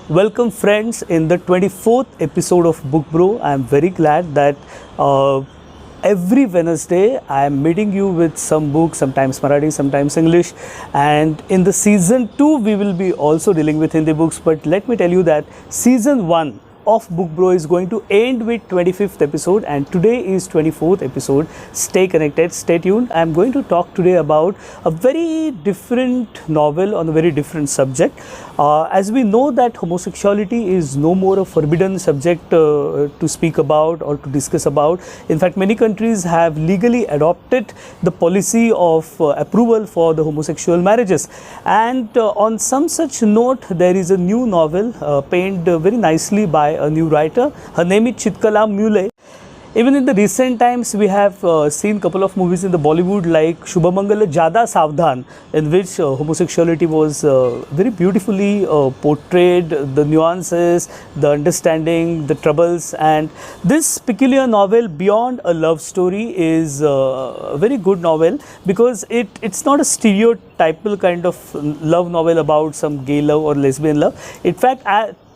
Welcome, friends, in the 24th episode of Book Bro. I am very glad that every Wednesday I am meeting you with some books, sometimes Marathi, sometimes English. And in the season 2, we will be also dealing with Hindi books. But let me tell you that season 1 of Book Bro is going to end with 25th episode, and today is 24th episode. Stay connected, stay tuned. I am going to talk today about a very different novel on a very different subject. As we know that homosexuality is no more a forbidden subject to speak about or to discuss about. In fact, many countries have legally adopted the policy of approval for the homosexual marriages. And on some such note, there is a new novel penned very nicely by a new writer. Her name is Chitkala Mule. Even in the recent times, we have seen a couple of movies in the Bollywood like Shubhamangala Jada Savdhan, in which homosexuality was very beautifully portrayed, the nuances, the understanding, the troubles. And this peculiar novel, Beyond a Love Story, is a very good novel because it's not a stereotypical kind of love novel about some gay love or lesbian love. In fact,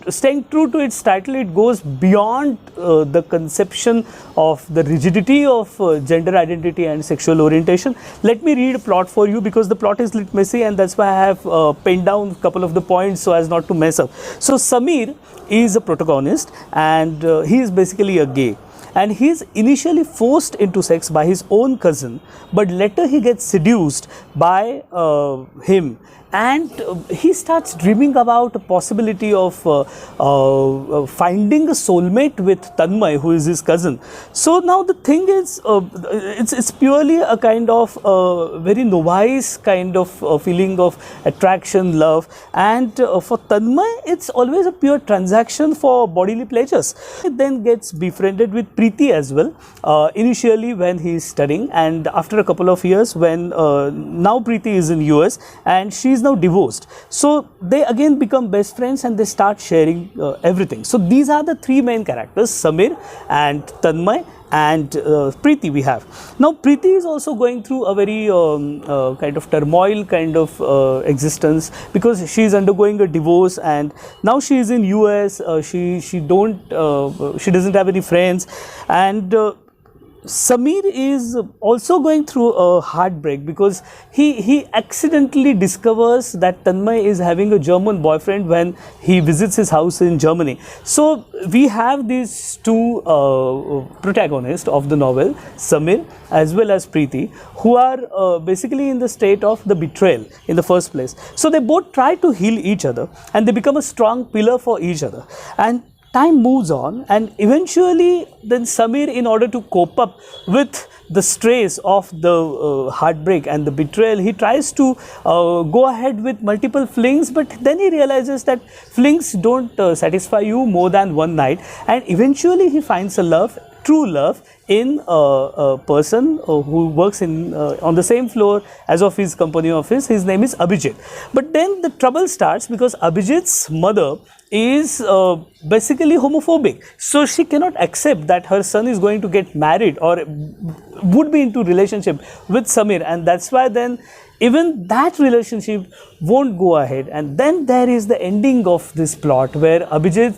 staying true to its title, it goes beyond the conception of the rigidity of gender identity and sexual orientation. Let me read a plot for you because the plot is a little messy, and that's why I have penned down a couple of the points so as not to mess up. So Samir is a protagonist, and he is basically a gay. And he is initially forced into sex by his own cousin, but later he gets seduced by him, and he starts dreaming about a possibility of finding a soulmate with Tanmay, who is his cousin. So now the thing is, it's purely a kind of very novice kind of feeling of attraction, love, and for Tanmay, it's always a pure transaction for bodily pleasures. He then gets befriended with Preeti as well, initially when he is studying, and after a couple of years when now Preeti is in US and she is now divorced. So they again become best friends and they start sharing everything. So these are the three main characters, Samir and Tanmay and Preeti we have. Now Preeti is also going through a very kind of turmoil kind of existence because she is undergoing a divorce, and now she is in US. She doesn't have any friends, and Samir is also going through a heartbreak because he accidentally discovers that Tanmay is having a German boyfriend when he visits his house in Germany. So we have these two protagonists of the novel, Samir as well as Preeti, who are basically in the state of the betrayal in the first place. So they both try to heal each other and they become a strong pillar for each other. And time moves on, and eventually then Samir, in order to cope up with the stress of the heartbreak and the betrayal, he tries to go ahead with multiple flings, but then he realizes that flings don't satisfy you more than one night, and eventually he finds a love, true love, in a person who works in on the same floor as of his company office. His name is Abhijit. But then the trouble starts because Abhijit's mother is basically homophobic, so she cannot accept that her son is going to get married or would be into relationship with Samir, and that's why then even that relationship won't go ahead. And then there is the ending of this plot where Abhijit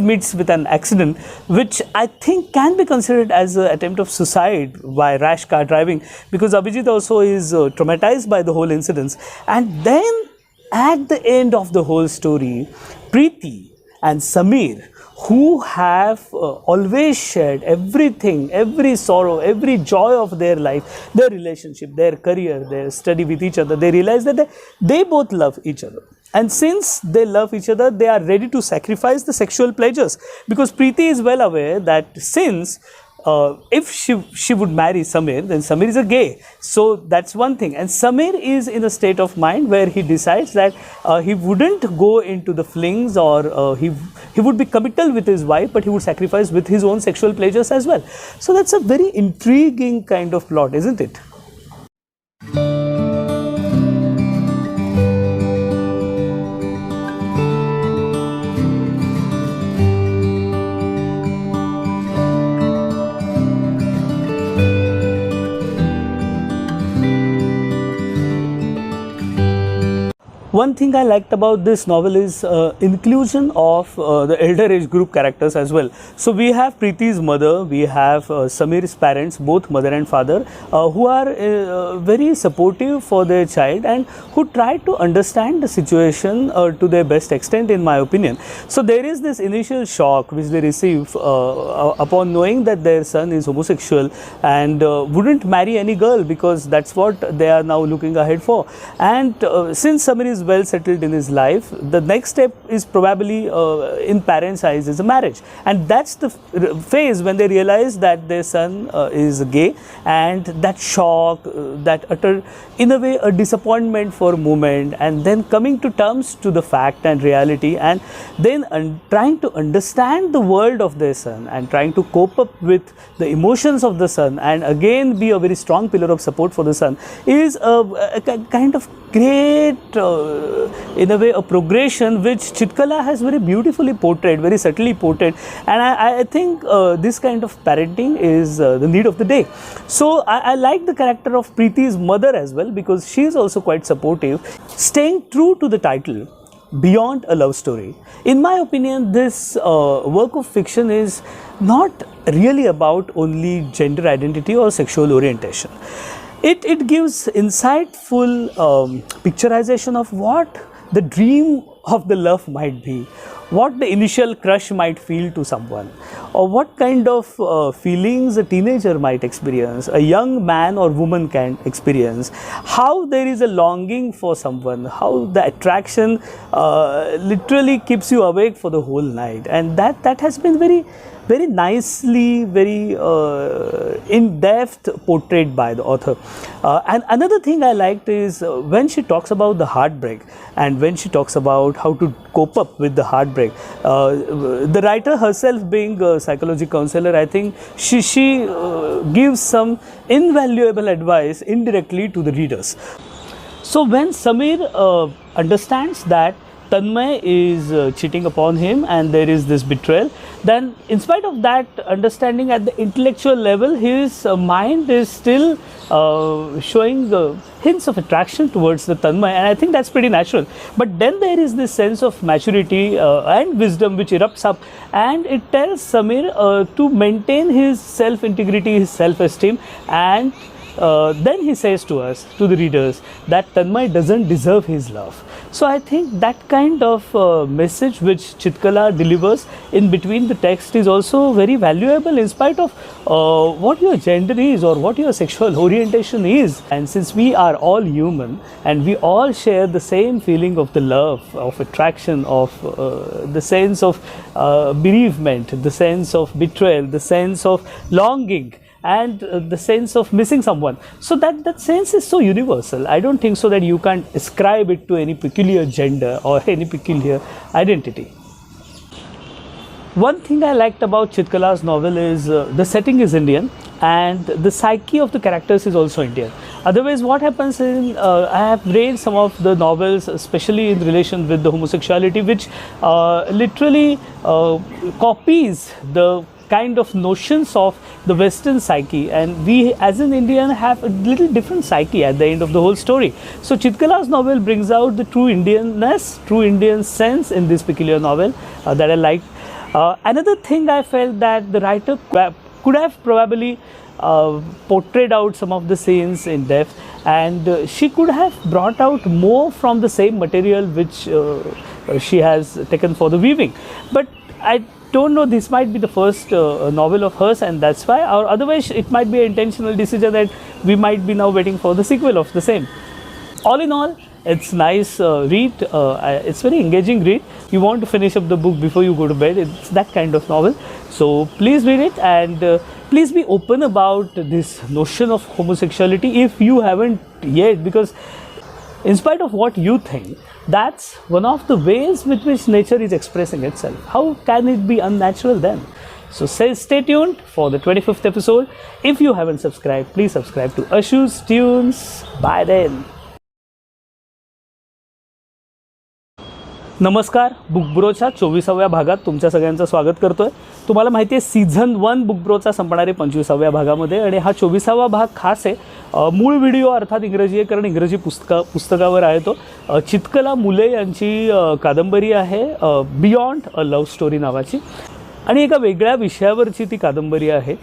meets with an accident which I think can be considered as an attempt of suicide by rash car driving, because Abhijit also is traumatized by the whole incidents. And then at the end of the whole story, Preeti and Samir, who have always shared everything, every sorrow, every joy of their life, their relationship, their career, their study with each other, they realize that they both love each other. And since they love each other, they are ready to sacrifice the sexual pleasures, because Preeti is well aware that since if she would marry Samir, then Samir is a gay. So that's one thing. And Samir is in a state of mind where he decides that he wouldn't go into the flings, or he would be committal with his wife, but he would sacrifice with his own sexual pleasures as well. So that's a very intriguing kind of plot, isn't it? one thing I liked about this novel is inclusion of the elder age group characters as well. So we have Preeti's mother, we have Samir's parents, both mother and father, who are very supportive for their child and who try to understand the situation to their best extent, in my opinion. So there is this initial shock which they receive upon knowing that their son is homosexual and wouldn't marry any girl, because that's what they are now looking ahead for. And since Samir is well settled in his life, the next step is probably in parents' eyes is a marriage, and that's the phase when they realize that their son is gay, and that shock, that utter, in a way, a disappointment for a moment, and then coming to terms to the fact and reality, and then trying to understand the world of their son and trying to cope up with the emotions of the son, and again be a very strong pillar of support for the son, is a kind of great, in a way, a progression which Chitkala has very beautifully portrayed, very subtly portrayed, and I think this kind of parenting is the need of the day. So I like the character of Preeti's mother as well, because she is also quite supportive, staying true to the title, Beyond a Love Story. In my opinion, this work of fiction is not really about only gender identity or sexual orientation. It gives insightful picturization of what the dream of the love might be, what the initial crush might feel to someone, or what kind of feelings a teenager might experience, a young man or woman can experience, how there is a longing for someone, how the attraction literally keeps you awake for the whole night, and that has been very nicely, very in-depth portrayed by the author. And another thing I liked is when she talks about the heartbreak and when she talks about how to cope up with the heartbreak. The writer herself, being a psychology counselor, I think she gives some invaluable advice indirectly to the readers. So when Samir understands that Tanmay is cheating upon him and there is this betrayal, then in spite of that understanding at the intellectual level, his mind is still showing hints of attraction towards the Tanmay, and I think that's pretty natural. But then there is this sense of maturity and wisdom which erupts up, and it tells Samir to maintain his self-integrity, his self-esteem, and then he says to us, to the readers, that Tanmay doesn't deserve his love. So I think that kind of message which Chitkala delivers in between the text is also very valuable, in spite of what your gender is or what your sexual orientation is. And since we are all human and we all share the same feeling of the love, of attraction, of the sense of bereavement, the sense of betrayal, the sense of longing, and the sense of missing someone. So that sense is so universal. I don't think so that you can't ascribe it to any peculiar gender or any peculiar identity. One thing I liked about Chitkala's novel is the setting is Indian and the psyche of the characters is also Indian. Otherwise, what happens in, I have read some of the novels, especially in relation with the homosexuality, which literally copies the kind of notions of the Western psyche, and we as an Indian have a little different psyche at the end of the whole story. So Chitkala's novel brings out the true Indianness, true Indian sense in this peculiar novel that I liked. Another thing I felt that the writer could have probably portrayed out some of the scenes in depth, and she could have brought out more from the same material which she has taken for the weaving. But I don't know, this might be the first novel of hers, and that's why, or otherwise it might be an intentional decision that we might be now waiting for the sequel of the same. All in all, it's nice read, it's very engaging read. You want to finish up the book before you go to bed. It's that kind of novel, so please read it, and please be open about this notion of homosexuality if you haven't yet, because in spite of what you think, that's one of the ways with which nature is expressing itself. How can it be unnatural then? So stay tuned for the 25th episode. If you haven't subscribed, please subscribe to Ashu's Tunes. Bye then. नमस्कार, बुकब्रोच्या 24व्या भागात तुमच्या सगळ्यांचं स्वागत करतोय. तुम्हाला माहिती आहे season 1 बुकब्रोचा संपणारे 25व्या भागामध्ये, आणि हा 24वा भाग खास आहे. मूळ व्हिडिओ अर्थात इंग्रजी आहे, कारण इंग्रजी पुस्तकावर आहे. तो चित्कला मुले यांची कादंबरी आहे, बियॉन्ड अ लव्ह स्टोरी नावाची, आणि एका वेगळ्या विषयावरची ती कादंबरी आहे.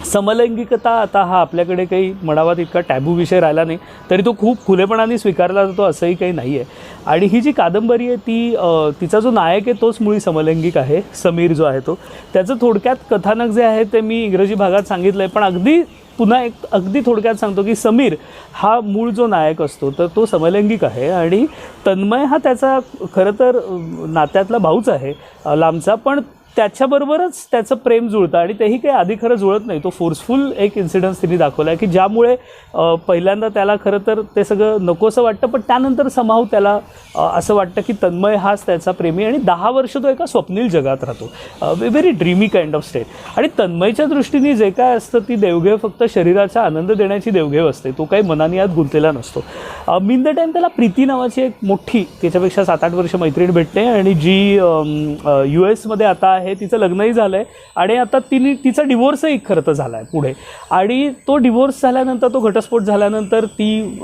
समलैंगिकता आता हा आपल्याकडे काही म्हणावा तितका टॅबू विषय राहिला नाही, तरी तो खूप खुलेपणाने स्वीकारला जातो असंही काही नाही आहे. आणि ही जी कादंबरी आहे ती तिचा जो नायक आहे तोच मुळी समलैंगिक आहे, समीर जो आहे तो. त्याचं थोडक्यात कथानक जे आहे ते मी इंग्रजी भागात सांगितलं आहे, पण पुन्हा अगदी थोडक्यात सांगतो की समीर हा मूळ जो नायक असतो तर तो समलैंगिक आहे, आणि तन्मय हा त्याचा खरं तर नात्यातला भाऊच आहे लांबचा, पण त्याच्याबरोबरच त्याचं प्रेम जुळतं, आणि तेही काही आधी खरं जुळत नाही. तो फोर्सफुल एक इन्सिडन्स तिने दाखवला आहे की ज्यामुळे पहिल्यांदा त्याला खरं तर ते सगळं नकोसं वाटतं, पण त्यानंतर समाव त्याला असं वाटतं की तन्मय हाच त्याचा प्रेमी, आणि 10 वर्ष तो एका स्वप्नील जगात राहतो. Very dreamy kind of state. आणि तन्मयच्या दृष्टीने जे काय असतं ती देवघेव फक्त शरीराचा आनंद देण्याची देवघेव असते, तो काही मनाने यात गुंतलेला नसतो. मीन द टाईम त्याला प्रीती नावाची एक मोठी त्याच्यापेक्षा 7-8 वर्ष मैत्रीण भेटते, आणि जी US मध्ये आता आहे, तिचं लग्नही झालं आहे, आणि आता तिचा डिवोर्सही खरं तर झाला आहे पुढे. आणि तो डिवोर्स झाल्यानंतर, तो घटस्फोट झाल्यानंतर ती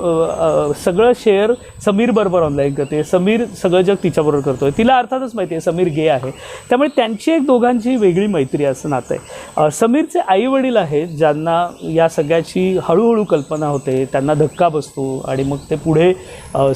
सगळं शेअर समीर बरोबर ऑनलाईन करते. समीर सगळं जग तिच्याबरोबर करतो आहे. तिला अर्थातच माहिती आहे समीर गे आहे, त्यामुळे त्यांची एक दोघांची वेगळी मैत्री असं नातं आहे. समीरचे आईवडील आहेत ज्यांना या सगळ्याची हळूहळू कल्पना होते, त्यांना धक्का बसतो, आणि मग ते पुढे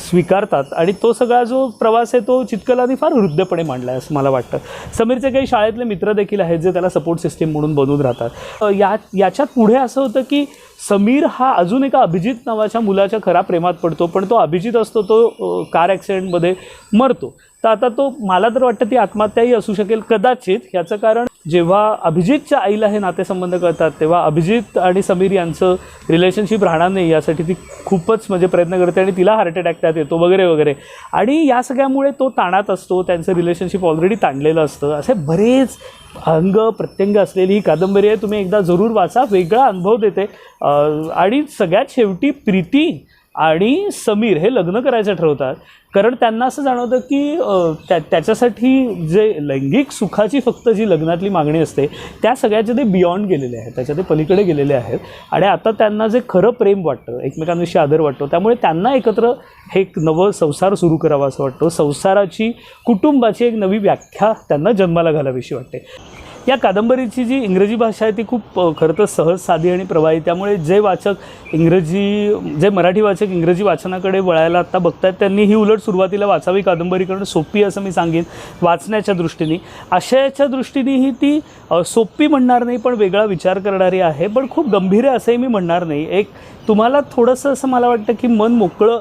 स्वीकारतात. आणि तो सगळा जो प्रवास आहे तो चित्कलाने फार हृदयपणे मांडला आहे असं मला वाटतं. समीरचे काही शाळेतले मित्र देखील आहेत जे त्याला सपोर्ट सिस्टीम म्हणून बनवून राहतात. याच्यात पुढे असं होतं की समीर हा अजून एका अभिजित नावाच्या मुलाच्या खरा प्रेमात पडतो, पण तो अभिजित असतो तो कार ॲक्सिडेंटमध्ये मरतो. तर आता तो, मला तर वाटतं ती आत्महत्याही असू शकेल कदाचित. याचं कारण जेव्हा अभिजितच्या आईला हे नातेसंबंध कळतात तेव्हा अभिजित आणि समीर यांचं रिलेशनशिप राहणार नाही यासाठी ती खूपच म्हणजे प्रयत्न करते, आणि तिला हार्ट अटॅक त्यात येतो वगैरे वगैरे. आणि या सगळ्यामुळे तो ताणात असतो, त्यांचं रिलेशनशिप ऑलरेडी ताणलेलं असतं. असे बरेच अंग प्रत्यंग असलेली ही कादंबरी आहे. तुम्ही एकदा जरूर वाचा, वेगळा अनुभव देते. आणि सगळ्यात शेवटी प्रीती आणि समीर हे लग्न करायचं ठरवतात, कारण त्यांना असं जाणवतं की त्याच्यासाठी जे लैंगिक सुखाची फक्त जी लग्नातली मागणी असते त्या सगळ्याच्या ते बियॉन्ड गेलेले आहेत, त्याच्या ते पलीकडे गेलेले आहेत. आणि आता त्यांना जे खरं प्रेम वाटतं, एकमेकांविषयी आदर वाटतो, त्यामुळे त्यांना एकत्र हे एक नवं संसार सुरू करावा असं वाटतं. संसाराची, कुटुंबाची एक नवी व्याख्या त्यांना जन्माला घालावीशी वाटते. या कादंबरीची जी इंग्रजी भाषा आहे ती खूप खरं तर सहज, साधी आणि प्रवाही, त्यामुळे जे मराठी वाचक इंग्रजी वाचनाकडे वळायला आत्ता बघतात त्यांनी ही उलट सुरुवातीला वाचावी कादंबरी, कारण सोपी असं मी सांगेन वाचण्याच्या दृष्टीने. आशयाच्या दृष्टीनेही ती सोपी म्हणणार नाही, पण वेगळा विचार करणारी आहे, पण खूप गंभीर आहे असंही मी म्हणणार नाही. एक तुम्हाला थोडंसं असं मला वाटतं की मन मोकळं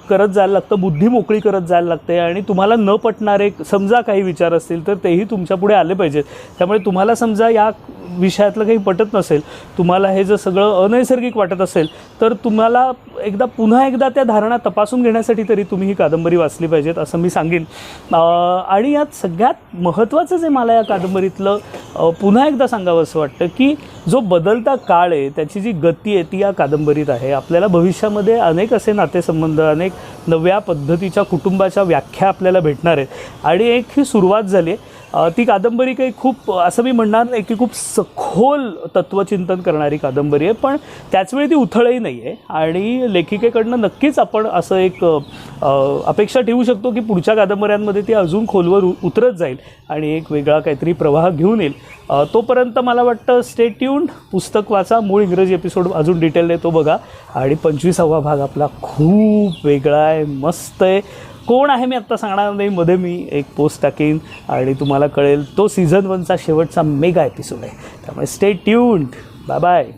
करत जायला लागतं, बुद्धी मोकळी करत जायला लागते, आणि तुम्हाला न पटणारे समजा काही विचार असतील तर तेही तुमच्यापुढे आले पाहिजेत. त्यामुळे तुम्हाला समजा या विषयातलं काही पटत नसेल, तुम्हाला हे जर सगळं अनैसर्गिक वाटत असेल, तर तुम्हाला पुन्हा एकदा त्या धारणा तपासून घेण्यासाठी तरी तुम्ही ही कादंबरी वाचली पाहिजेत असं मी सांगेन. आणि यात सगळ्यात महत्त्वाचं जे मला या कादंबरीतलं पुन्हा एकदा सांगावं असं वाटतं की जो बदलता काळ आहे त्याची जी गती आहे ती या कादंबरीत आहे. आपल्याला भविष्यामध्ये अनेक असे नातेसंबंध, अनेक नव्या पद्धतीच्या कुटुंबाच्या व्याख्या आपल्याला भेटणार आहेत, आणि एक ही सुरुवात झाली आहे. ती कादंबरी काही खूप असं मी म्हणणार नाही की खूप सखोल तत्त्वचिंतन करणारी कादंबरी आहे, पण त्याचवेळी ती उथळही नाही आहे. आणि लेखिकेकडनं नक्कीच आपण असं एक अपेक्षा ठेवू शकतो की पुढच्या कादंबऱ्यांमध्ये ती अजून खोलवर उतरत जाईल आणि एक वेगळा काहीतरी प्रवाह घेऊन येईल. तोपर्यंत मला वाटतं स्टे ट्यून्ड, पुस्तक वाचा, मूळ इंग्रजी एपिसोड अजून डिटेल आहे तो बघा. आणि 25वा भाग आपला खूप वेगळा आहे, मस्त आहे. कोण आहे मी आत्ता सांगणार नाही, मध्ये मी एक पोस्ट टाकेन आणि तुम्हाला कळेल. तो सीझन 1चा शेवटचा मेगा एपिसोड आहे, त्यामुळे स्टे ट्यून्ड. Bye bye.